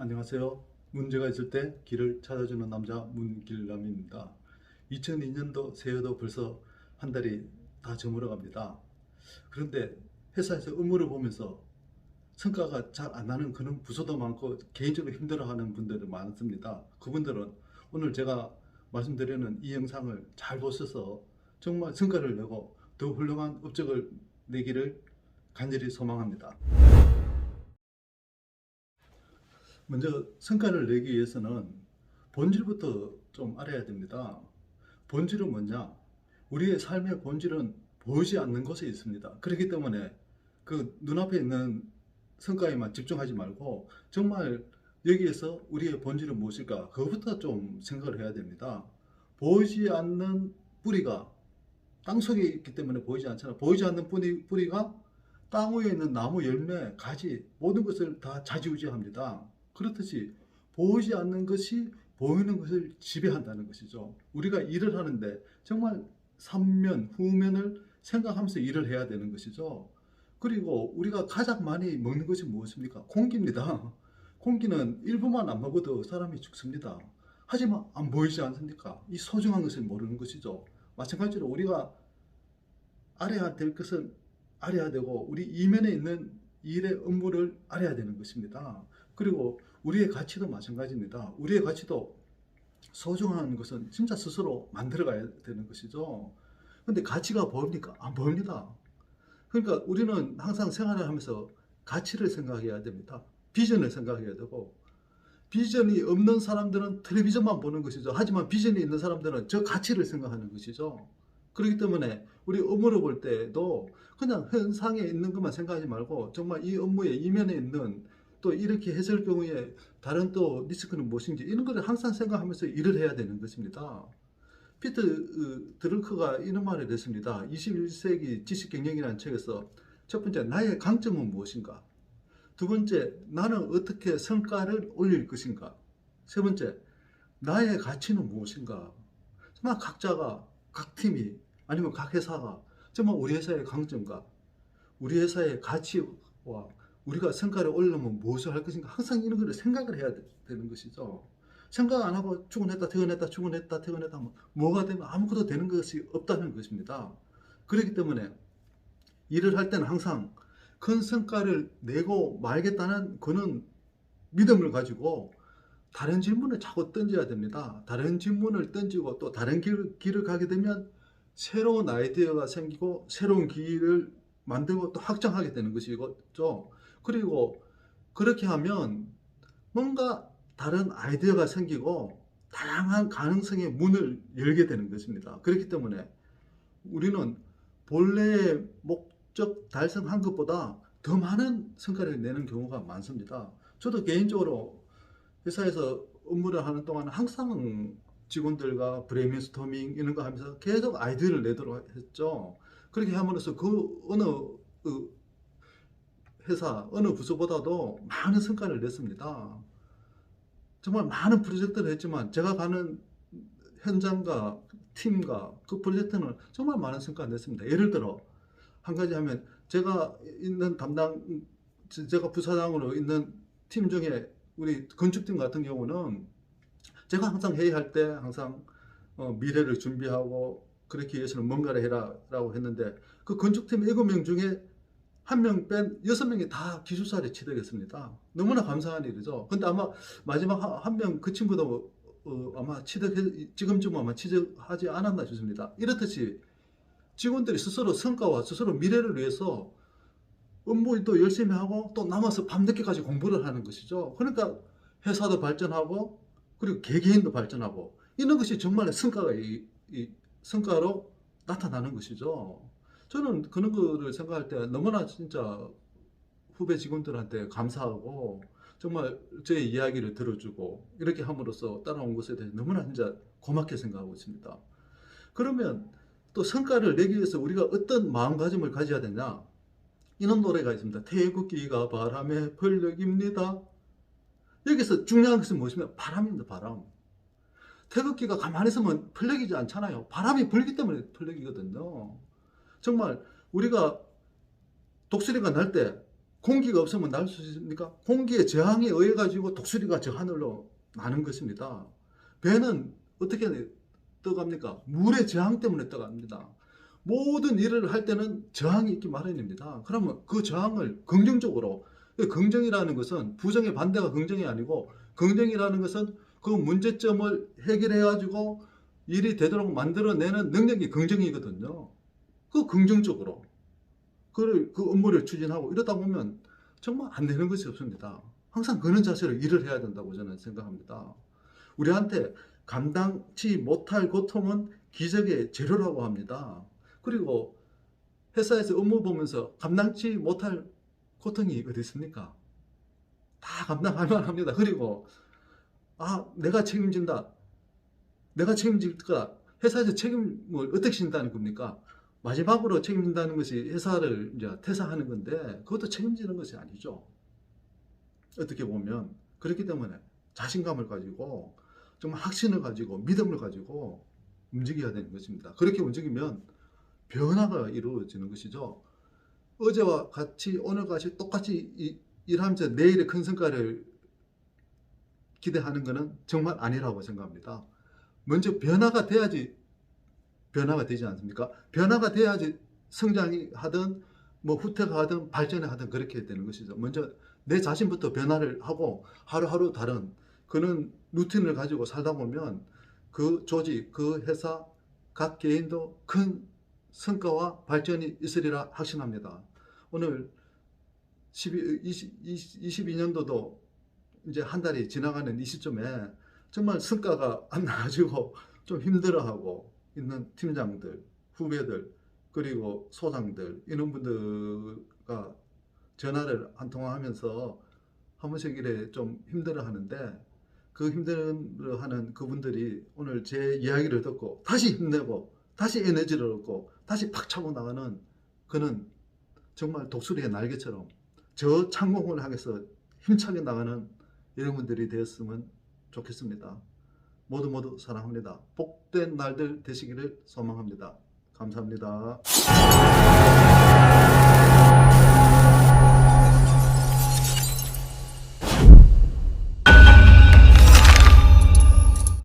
안녕하세요. 문제가 있을 때 길을 찾아주는 남자 문길남입니다. 2002년도 새해도 벌써 한 달이 다 저물어 갑니다. 그런데 회사에서 업무를 보면서 성과가 잘 안 나는 그런 부서도 많고 개인적으로 힘들어하는 분들이 많습니다. 그분들은 오늘 제가 말씀드리는 이 영상을 잘 보셔서 정말 성과를 내고 더 훌륭한 업적을 내기를 간절히 소망합니다. 먼저 성과를 내기 위해서는 본질부터 좀 알아야 됩니다. 본질은 뭐냐? 우리의 삶의 본질은 보이지 않는 곳에 있습니다. 그렇기 때문에 그 눈앞에 있는 성과에만 집중하지 말고 정말 여기에서 우리의 본질은 무엇일까? 그것부터 좀 생각을 해야 됩니다. 보이지 않는 뿌리가 땅속에 있기 때문에 보이지 않잖아. 보이지 않는 뿌리가 땅 위에 있는 나무 열매, 가지 모든 것을 다 좌지우지합니다. 그렇듯이 보이지 않는 것이 보이는 것을 지배한다는 것이죠. 우리가 일을 하는데 정말 삼면, 후면을 생각하면서 일을 해야 되는 것이죠. 그리고 우리가 가장 많이 먹는 것이 무엇입니까? 공기입니다. 공기는 일부만 안 먹어도 사람이 죽습니다. 하지만 안 보이지 않습니까? 이 소중한 것을 모르는 것이죠. 마찬가지로 우리가 알아야 될 것은 알아야 되고 우리 이면에 있는 일의 업무를 알아야 되는 것입니다. 그리고 우리의 가치도 마찬가지입니다. 우리의 가치도 소중한 것은 진짜 스스로 만들어가야 되는 것이죠. 근데 가치가 보입니까? 안 보입니다. 그러니까 우리는 항상 생활을 하면서 가치를 생각해야 됩니다. 비전을 생각해야 되고, 비전이 없는 사람들은 텔레비전만 보는 것이죠. 하지만 비전이 있는 사람들은 저 가치를 생각하는 것이죠. 그렇기 때문에 우리 업무를 볼 때도 그냥 현상에 있는 것만 생각하지 말고 정말 이 업무의 이면에 있는 또 이렇게 했을 경우에 다른 또 리스크는 무엇인지 이런 것을 항상 생각하면서 일을 해야 되는 것입니다. 피트 드루커가 이런 말을 했습니다. 21세기 지식경영이라는 책에서 첫 번째, 나의 강점은 무엇인가? 두 번째, 나는 어떻게 성과를 올릴 것인가? 세 번째, 나의 가치는 무엇인가? 정말 각자가, 각 팀이, 아니면 각 회사가 정말 우리 회사의 강점과 우리 회사의 가치와 우리가 성과를 올리려면 무엇을 할 것인가? 항상 이런 걸 생각을 해야 되는 것이죠. 생각 안 하고 출근했다, 퇴근했다, 출근했다, 퇴근했다 하면 뭐가 되면 아무것도 되는 것이 없다는 것입니다. 그렇기 때문에 일을 할 때는 항상 큰 성과를 내고 말겠다는 그런 믿음을 가지고 다른 질문을 자꾸 던져야 됩니다. 다른 질문을 던지고 또 다른 길을 가게 되면 새로운 아이디어가 생기고 새로운 길을 만들고 또 확장하게 되는 것이죠. 그리고 그렇게 하면 뭔가 다른 아이디어가 생기고 다양한 가능성의 문을 열게 되는 것입니다. 그렇기 때문에 우리는 본래의 목적 달성한 것보다 더 많은 성과를 내는 경우가 많습니다. 저도 개인적으로 회사에서 업무를 하는 동안 항상 직원들과 브레인스토밍 이런 거 하면서 계속 아이디어를 내도록 했죠. 그렇게 함으로써 그 어느 회사, 어느 부서보다도 많은 성과를 냈습니다. 정말 많은 프로젝트를 했지만 제가 가는 현장과 팀과 그 프로젝트는 정말 많은 성과를 냈습니다. 예를 들어 한 가지 하면 제가 있는 제가 부사장으로 있는 팀 중에 우리 건축팀 같은 경우는 제가 항상 회의할 때 항상 미래를 준비하고 그렇기 위해서는 뭔가를 해라 라고 했는데 그 건축팀 7명 중에 한 명 뺀 6명이 다 기술사를 취득했습니다. 너무나 감사한 일이죠. 근데 아마 마지막 한 명 그 친구도 아마 지금쯤 아마 취직하지 않았나 싶습니다. 이렇듯이 직원들이 스스로 성과와 스스로 미래를 위해서 업무도 열심히 하고 또 남아서 밤늦게까지 공부를 하는 것이죠. 그러니까 회사도 발전하고 그리고 개개인도 발전하고 이런 것이 정말 이 성과로 나타나는 것이죠. 저는 그런 거를 생각할 때 너무나 진짜 후배 직원들한테 감사하고 정말 제 이야기를 들어주고 이렇게 함으로써 따라온 것에 대해 너무나 진짜 고맙게 생각하고 있습니다. 그러면 또 성과를 내기 위해서 우리가 어떤 마음가짐을 가져야 되냐? 이런 노래가 있습니다. 태극기가 바람의 벌력입니다. 여기서 중요한 것은 무엇이냐면 바람입니다. 바람. 태극기가 가만히 있으면 플렉이지 않잖아요. 바람이 불기 때문에 플렉이거든요. 정말 우리가 독수리가 날 때 공기가 없으면 날 수 있습니까? 공기의 저항에 의해 가지고 독수리가 저 하늘로 나는 것입니다. 배는 어떻게 떠갑니까? 물의 저항 때문에 떠갑니다. 모든 일을 할 때는 저항이 있기 마련입니다. 그러면 그 저항을 긍정적으로, 긍정이라는 것은 부정의 반대가 긍정이 아니고, 긍정이라는 것은 그 문제점을 해결해 가지고 일이 되도록 만들어내는 능력이 긍정이거든요. 그 긍정적으로 그 업무를 추진하고 이러다 보면 정말 안 되는 것이 없습니다. 항상 그런 자세로 일을 해야 된다고 저는 생각합니다. 우리한테 감당치 못할 고통은 기적의 재료라고 합니다. 그리고 회사에서 업무 보면서 감당치 못할 고통이 어디 있습니까? 다 감당할 만합니다. 그리고 내가 책임진다. 내가 책임질 거다. 회사에서 책임을 어떻게 진다는 겁니까? 마지막으로 책임진다는 것이 회사를 이제 퇴사하는 건데 그것도 책임지는 것이 아니죠. 어떻게 보면. 그렇기 때문에 자신감을 가지고 정말 확신을 가지고 믿음을 가지고 움직여야 되는 것입니다. 그렇게 움직이면 변화가 이루어지는 것이죠. 어제와 같이 오늘같이 똑같이 일하면서 내일의 큰 성과를 기대하는 것은 정말 아니라고 생각합니다. 먼저 변화가 돼야지 변화가 되지 않습니까? 변화가 돼야지 성장이 하든 뭐 후퇴가 하든 발전이 하든 그렇게 되는 것이죠. 먼저 내 자신부터 변화를 하고 하루하루 다른 그런 루틴을 가지고 살다 보면 그 조직, 그 회사, 각 개인도 큰 성과와 발전이 있으리라 확신합니다. 오늘 22년도도 이제 한 달이 지나가는 이 시점에 정말 성과가 안 나가지고 좀 힘들어하고 있는 팀장들, 후배들, 그리고 소장들 이런 분들과 전화를 한 통화하면서 한 번씩 이래 좀 힘들어하는데 그 힘들어하는 그분들이 오늘 제 이야기를 듣고 다시 힘내고 다시 에너지를 얻고 다시 팍 차고 나가는 그는 정말 독수리의 날개처럼 저 창공을 향해서 힘차게 나가는 여러분들이 되었으면 좋겠습니다. 모두 사랑합니다. 복된 날들 되시기를 소망합니다. 감사합니다.